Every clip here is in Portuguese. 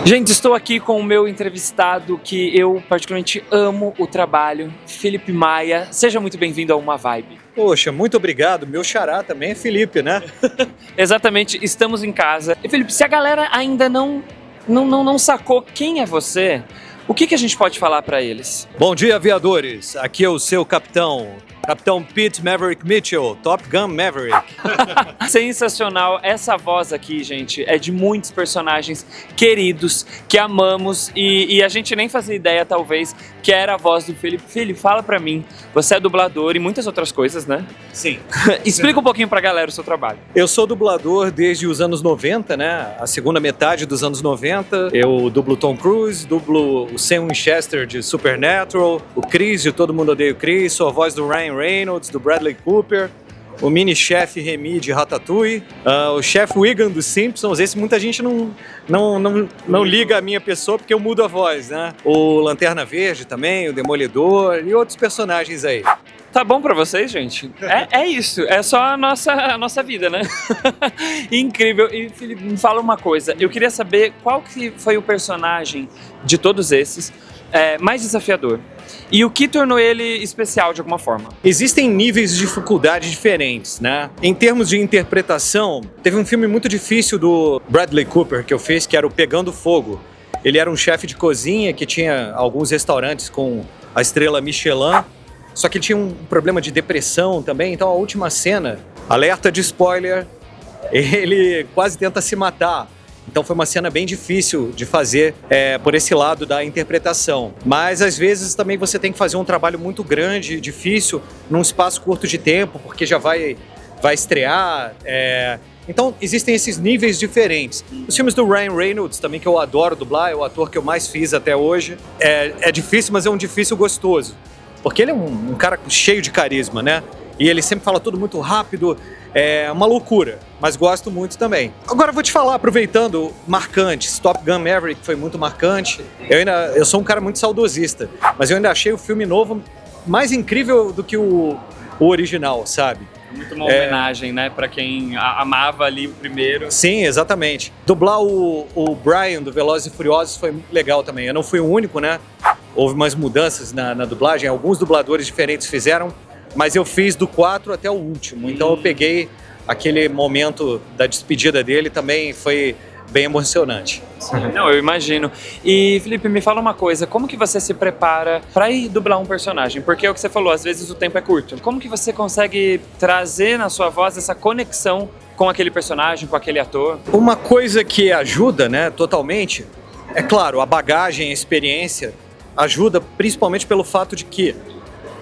Gente, estou aqui com o meu entrevistado que eu particularmente amo o trabalho, Felipe Maia. Seja muito bem-vindo a Uma Vibe. Poxa, muito obrigado. Meu xará também é Felipe, né? Exatamente, estamos em casa. E Felipe, se a galera ainda não sacou quem é você, o que a gente pode falar para eles? Bom dia, aviadores. Aqui é o seu capitão. Capitão Pete Maverick Mitchell, Top Gun Maverick. Sensacional. Essa voz aqui, gente, é de muitos personagens queridos, que amamos e a gente nem fazia ideia, talvez, que era a voz do Felipe. Felipe, fala pra mim, você é dublador e muitas outras coisas, né? Sim. Explica um pouquinho pra galera o seu trabalho. Eu sou dublador desde os anos 90, né? A segunda metade dos anos 90. Eu dublo Tom Cruise, dublo o Sam Winchester de Supernatural, o Chris de Todo Mundo Odeia o Chris, sou a voz do Ryan Reynolds, do Bradley Cooper, o mini-chefe Remy de Ratatouille, o chefe Wiggum dos Simpsons. Esse muita gente não liga a minha pessoa porque eu mudo a voz, né? O Lanterna Verde também, o Demolidor e outros personagens aí. Tá bom pra vocês, gente? É isso, é só a nossa vida, né? Incrível. E Felipe, me fala uma coisa, eu queria saber qual que foi o personagem de todos esses mais desafiador e o que tornou ele especial de alguma forma. Existem níveis de dificuldade diferentes, né? Em termos de interpretação, teve um filme muito difícil do Bradley Cooper que eu fiz, que era o Pegando Fogo. Ele era um chefe de cozinha que tinha alguns restaurantes com a estrela Michelin, só que ele tinha um problema de depressão também, então a última cena, alerta de spoiler, ele quase tenta se matar. Então foi uma cena bem difícil de fazer por esse lado da interpretação. Mas às vezes também você tem que fazer um trabalho muito grande, difícil, num espaço curto de tempo, porque já vai estrear. Então existem esses níveis diferentes. Os filmes do Ryan Reynolds também, que eu adoro dublar, é o ator que eu mais fiz até hoje. É difícil, mas é um difícil gostoso. Porque ele é um cara cheio de carisma, né? E ele sempre fala tudo muito rápido. É uma loucura, mas gosto muito também. Agora eu vou te falar, aproveitando, marcantes. Top Gun Maverick foi muito marcante. Eu sou um cara muito saudosista, mas eu ainda achei o filme novo mais incrível do que o original, sabe? Muito uma homenagem, né, pra quem amava ali o primeiro. Sim, exatamente. Dublar o Brian do Velozes e Furiosos foi muito legal também. Eu não fui o único, né? Houve umas mudanças na dublagem, alguns dubladores diferentes fizeram, mas eu fiz do 4 até o último. Então eu peguei aquele momento da despedida dele, também foi bem emocionante. Não, eu imagino. E Felipe, me fala uma coisa, como que você se prepara para ir dublar um personagem? Porque é o que você falou, às vezes o tempo é curto. Como que você consegue trazer na sua voz essa conexão com aquele personagem, com aquele ator? Uma coisa que ajuda, né, totalmente, é claro, a bagagem, a experiência ajuda principalmente pelo fato de que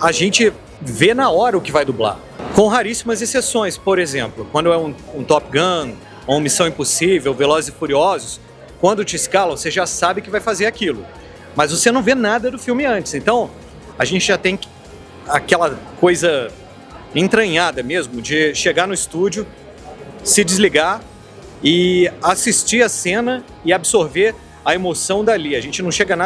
a gente vê na hora o que vai dublar. Com raríssimas exceções, por exemplo, quando é um Top Gun, ou Missão Impossível, Velozes e Furiosos, quando te escalam, você já sabe que vai fazer aquilo. Mas você não vê nada do filme antes. Então, a gente já tem aquela coisa entranhada mesmo, de chegar no estúdio, se desligar e assistir a cena e absorver a emoção dali. A gente não chega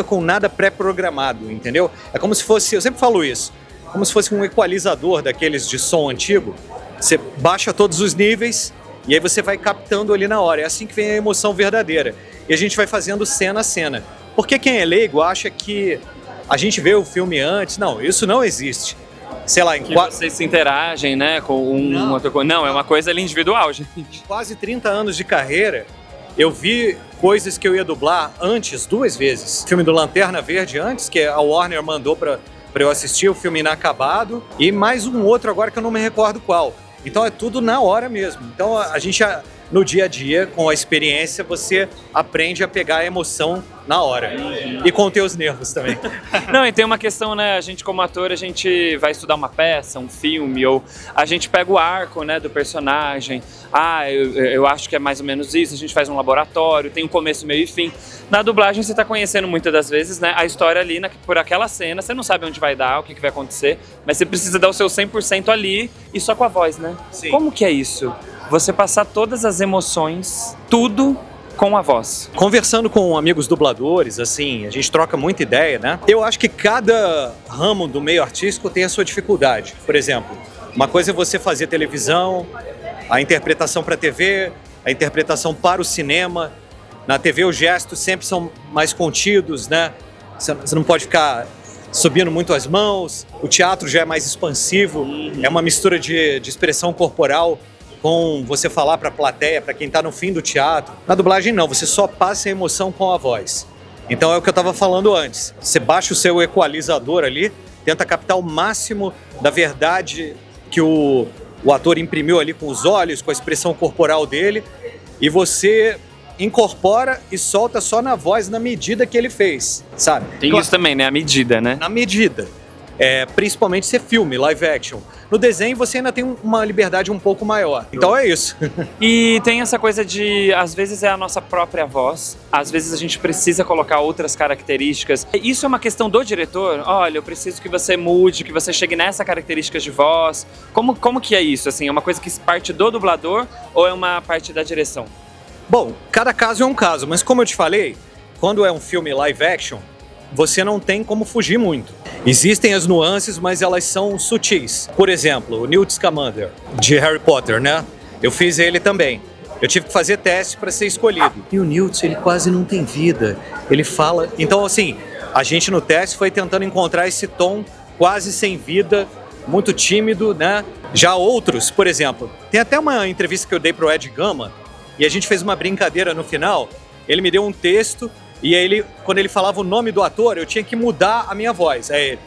com nada pré-programado, entendeu? É como se fosse, eu sempre falo isso, como se fosse um equalizador daqueles de som antigo. Você baixa todos os níveis e aí você vai captando ali na hora. É assim que vem a emoção verdadeira. E a gente vai fazendo cena a cena. Porque quem é leigo acha que a gente vê o filme antes. Não, isso não existe. Sei lá, que vocês se interagem, né, com um outro coisa. Não, é uma coisa ali individual, gente. Em quase 30 anos de carreira, eu vi coisas que eu ia dublar antes 2 vezes. O filme do Lanterna Verde antes, que a Warner mandou pra eu assistir, o filme inacabado. E mais um outro agora que eu não me recordo qual. Então é tudo na hora mesmo. Então a gente, no dia a dia, com a experiência, você aprende a pegar a emoção na hora. E conter os nervos também. Não, e tem uma questão, né? A gente como ator, a gente vai estudar uma peça, um filme, ou a gente pega o arco, né, do personagem. Eu acho que é mais ou menos isso. A gente faz um laboratório, tem um começo, meio e fim. Na dublagem você tá conhecendo muitas das vezes, né, a história ali por aquela cena. Você não sabe onde vai dar, o que vai acontecer, mas você precisa dar o seu 100% ali e só com a voz, né? Sim. Como que é isso? Você passar todas as emoções, tudo com a voz. Conversando com amigos dubladores, assim, a gente troca muita ideia, né? Eu acho que cada ramo do meio artístico tem a sua dificuldade. Por exemplo, uma coisa é você fazer televisão, a interpretação para TV, a interpretação para o cinema. Na TV os gestos sempre são mais contidos, né? Você não pode ficar subindo muito as mãos. O teatro já é mais expansivo, é uma mistura de expressão corporal com você falar para a plateia, para quem está no fim do teatro. Na dublagem não, você só passa a emoção com a voz. Então é o que eu estava falando antes. Você baixa o seu equalizador ali, tenta captar o máximo da verdade que o ator imprimiu ali com os olhos, com a expressão corporal dele, e você incorpora e solta só na voz, na medida que ele fez, sabe? Tem isso também, né? A medida, né? Na medida. Principalmente se é filme, live action. No desenho você ainda tem uma liberdade um pouco maior. Então é isso. E tem essa coisa de, às vezes é a nossa própria voz, às vezes a gente precisa colocar outras características. Isso é uma questão do diretor? Olha, eu preciso que você mude, que você chegue nessa característica de voz. Como que é isso? Assim, é uma coisa que parte do dublador ou é uma parte da direção? Bom, cada caso é um caso, mas como eu te falei, quando é um filme live action, você não tem como fugir muito. Existem as nuances, mas elas são sutis. Por exemplo, o Newt Scamander, de Harry Potter, né? Eu fiz ele também. Eu tive que fazer teste para ser escolhido. E o Newt, ele quase não tem vida. Ele fala... Então, assim, a gente no teste foi tentando encontrar esse tom quase sem vida, muito tímido, né? Já outros, por exemplo, tem até uma entrevista que eu dei pro Ed Gama, e a gente fez uma brincadeira no final. Ele me deu um texto e aí quando ele falava o nome do ator, eu tinha que mudar a minha voz. Aí ele,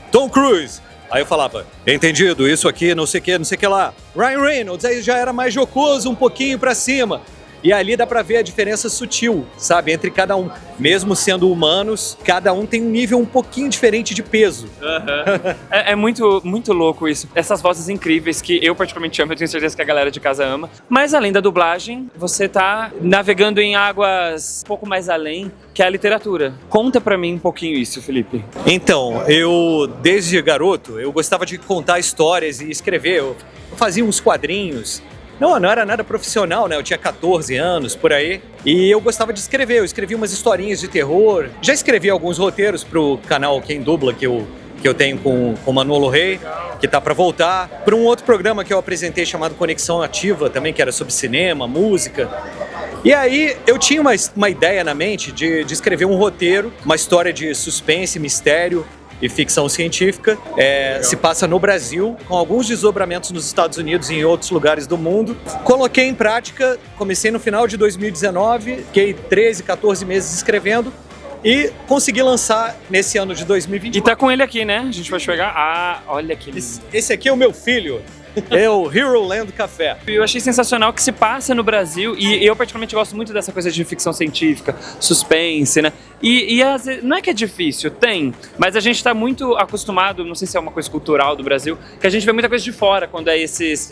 Tom Cruise. Aí eu falava, entendido, isso aqui, não sei o que lá. Ryan Reynolds, aí já era mais jocoso, um pouquinho pra cima. E ali dá pra ver a diferença sutil, sabe, entre cada um. Mesmo sendo humanos, cada um tem um nível um pouquinho diferente de peso. Uhum. É muito, muito louco isso. Essas vozes incríveis que eu particularmente amo, eu tenho certeza que a galera de casa ama. Mas além da dublagem, você tá navegando em águas um pouco mais além, que é a literatura. Conta pra mim um pouquinho isso, Felipe. Então, eu, desde garoto, eu gostava de contar histórias e escrever. Eu fazia uns quadrinhos. Não era nada profissional, né? Eu tinha 14 anos, por aí. E eu gostava de escrever. Eu escrevia umas historinhas de terror. Já escrevi alguns roteiros pro canal Quem Dubla, que eu tenho com o Manolo Rey, que tá pra voltar. Para um outro programa que eu apresentei chamado Conexão Ativa, também, que era sobre cinema, música. E aí eu tinha uma ideia na mente de escrever um roteiro, uma história de suspense, mistério e ficção científica, se passa no Brasil, com alguns desdobramentos nos Estados Unidos e em outros lugares do mundo. Coloquei em prática, comecei no final de 2019, fiquei 13, 14 meses escrevendo e consegui lançar nesse ano de 2020. E tá com ele aqui, né? A gente pode pegar. Ah, olha que lindo. Esse aqui é o meu filho. É o Hero Land Café. Eu achei sensacional que se passa no Brasil e eu particularmente gosto muito dessa coisa de ficção científica, suspense, né? E não é que é difícil, tem, mas a gente tá muito acostumado, não sei se é uma coisa cultural do Brasil, que a gente vê muita coisa de fora quando é esses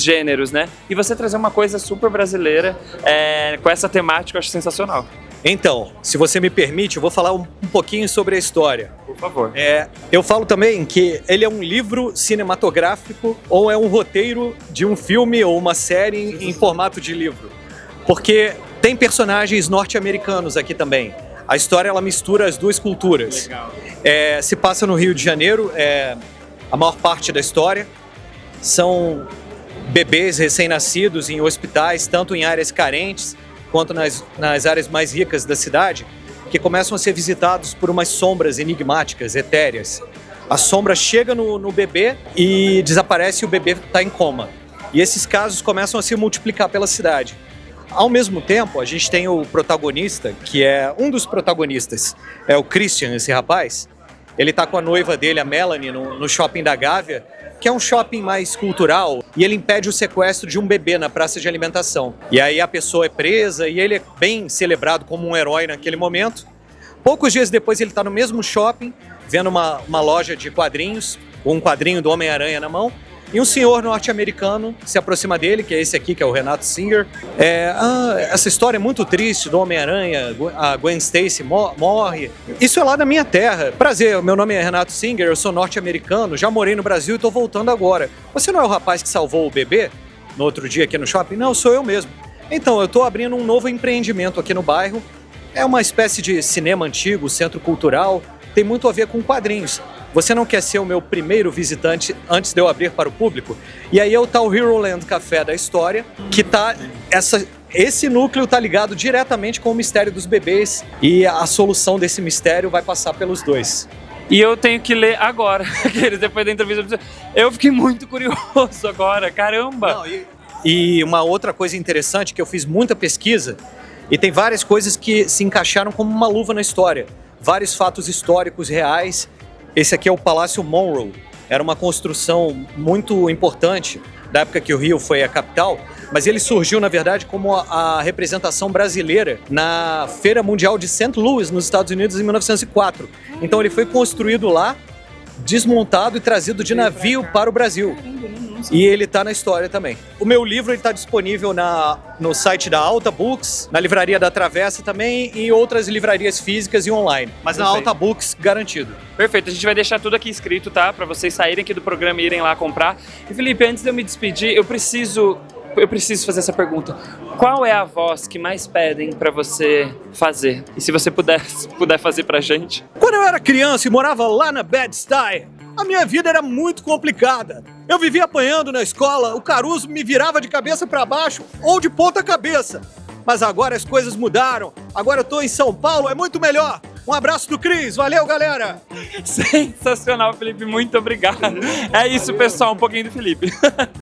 gêneros, né? E você trazer uma coisa super brasileira com essa temática eu acho sensacional. Então, se você me permite, eu vou falar um pouquinho sobre a história. Por favor. Eu falo também que ele é um livro cinematográfico ou é um roteiro de um filme ou uma série em formato de livro. Porque tem personagens norte-americanos aqui também. A história, ela mistura as duas culturas. Legal. Se passa no Rio de Janeiro, a maior parte da história. São bebês recém-nascidos em hospitais, tanto em áreas carentes quanto nas áreas mais ricas da cidade, que começam a ser visitados por umas sombras enigmáticas, etéreas. A sombra chega no bebê e desaparece e o bebê está em coma. E esses casos começam a se multiplicar pela cidade. Ao mesmo tempo, a gente tem o protagonista, que é um dos protagonistas, é o Christian, esse rapaz. Ele está com a noiva dele, a Melanie, no shopping da Gávea, que é um shopping mais cultural, e ele impede o sequestro de um bebê na praça de alimentação. E aí a pessoa é presa e ele é bem celebrado como um herói naquele momento. Poucos dias depois ele está no mesmo shopping, vendo uma loja de quadrinhos, com um quadrinho do Homem-Aranha na mão, e um senhor norte-americano se aproxima dele, que é esse aqui, que é o Renato Singer. Essa história é muito triste do Homem-Aranha, a Gwen Stacy morre. Isso é lá da minha terra. Prazer, meu nome é Renato Singer, eu sou norte-americano, já morei no Brasil e estou voltando agora. Você não é o rapaz que salvou o bebê no outro dia aqui no shopping? Não, sou eu mesmo. Então, eu estou abrindo um novo empreendimento aqui no bairro. É uma espécie de cinema antigo, centro cultural, tem muito a ver com quadrinhos. Você não quer ser o meu primeiro visitante antes de eu abrir para o público? E aí é o tal Hero Land Café da história, que tá Esse núcleo tá ligado diretamente com o mistério dos bebês e a solução desse mistério vai passar pelos dois. E eu tenho que ler agora, depois da entrevista. Eu fiquei muito curioso agora, caramba! Não, e uma outra coisa interessante que eu fiz muita pesquisa e tem várias coisas que se encaixaram como uma luva na história. Vários fatos históricos reais. Esse aqui é o Palácio Monroe. Era uma construção muito importante da época que o Rio foi a capital, mas ele surgiu, na verdade, como a representação brasileira na Feira Mundial de St. Louis, nos Estados Unidos, em 1904. Então ele foi construído lá, desmontado e trazido de navio para o Brasil. E ele está na história também. O meu livro está disponível no site da Alta Books, na Livraria da Travessa também e outras livrarias físicas e online. Mas na Alta Books, garantido. Perfeito, a gente vai deixar tudo aqui escrito, tá? Para vocês saírem aqui do programa e irem lá comprar. E Felipe, antes de eu me despedir, eu preciso fazer essa pergunta. Qual é a voz que mais pedem pra você fazer? E se você puder fazer pra gente? Quando eu era criança e morava lá na Bed-Stuy, a minha vida era muito complicada. Eu vivia apanhando na escola, o Caruso me virava de cabeça pra baixo ou de ponta cabeça. Mas agora as coisas mudaram. Agora eu tô em São Paulo, é muito melhor. Um abraço do Cris, valeu galera! Sensacional, Felipe, muito obrigado. É isso, pessoal, um pouquinho do Felipe.